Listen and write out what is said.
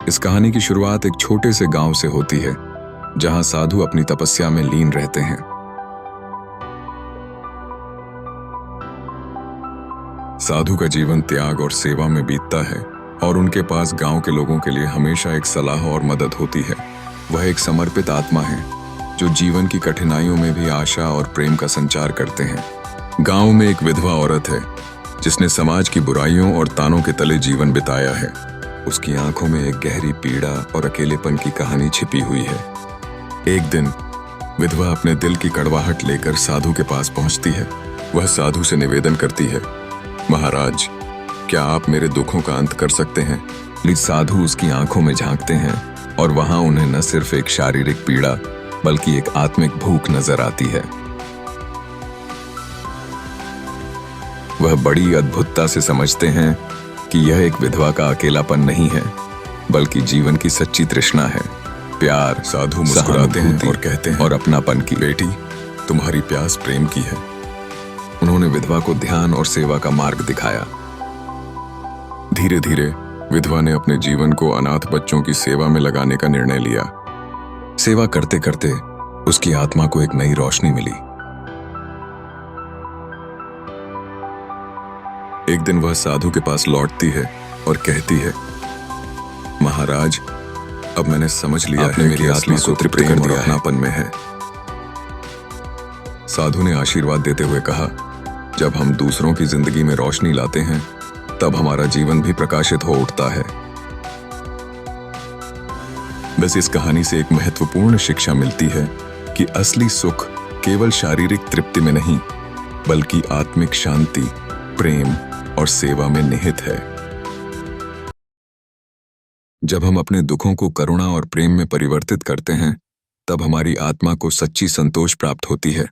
इस कहानी की शुरुआत एक छोटे से गांव से होती है, जहां साधु अपनी तपस्या में लीन रहते हैं। साधु का जीवन त्याग और सेवा में बीतता है और उनके पास गांव के लोगों के लिए हमेशा एक सलाह और मदद होती है। वह एक समर्पित आत्मा है जो जीवन की कठिनाइयों में भी आशा और प्रेम का संचार करते हैं। गांव में एक विधवा औरत है जिसने समाज की बुराइयों और तानों के तले जीवन बिताया है। उसकी आंखों में एक गहरी पीड़ा और अकेलेपन की कहानी छिपी हुई है। एक दिन विधवा अपने दिल की कड़वाहट लेकर साधु के पास पहुंचती है। वह साधु से निवेदन करती है, महाराज, क्या आप मेरे दुखों का अंत कर सकते हैं? लेकिन साधु उसकी आंखों में झांकते हैं और वहां उन्हें न सिर्फ एक शारीरिक पीड़ा बल्कि एक आत्मिक भूख नजर आती है। वह बड़ी अद्भुतता से समझते हैं कि यह एक विधवा का अकेलापन नहीं है, बल्कि जीवन की सच्ची तृष्णा है। प्यार। साधु मुस्कुराते हैं और कहते हैं, और अपनापन की। बेटी, तुम्हारी प्यास प्रेम की है। उन्होंने विधवा को ध्यान और सेवा का मार्ग दिखाया। धीरे धीरे विधवा ने अपने जीवन को अनाथ बच्चों की सेवा में लगाने का निर्णय लिया। सेवा करते करते उसकी आत्मा को एक नई रोशनी मिली। एक दिन वह साधु के पास लौटती है और कहती है, महाराज, अब मैंने समझ लिया है मेरी आत्मा को तृप्त कर दिया, अपनापन में है। साधु ने आशीर्वाद देते हुए कहा, जब हम दूसरों की जिंदगी में रोशनी लाते हैं तब हमारा जीवन भी प्रकाशित हो उठता है। बस इस कहानी से एक महत्वपूर्ण शिक्षा मिलती है कि असली सुख केवल शारीरिक तृप्ति में नहीं, बल्कि आत्मिक शांति, प्रेम और सेवा में निहित है। जब हम अपने दुखों को करुणा और प्रेम में परिवर्तित करते हैं, तब हमारी आत्मा को सच्ची संतोष प्राप्त होती है।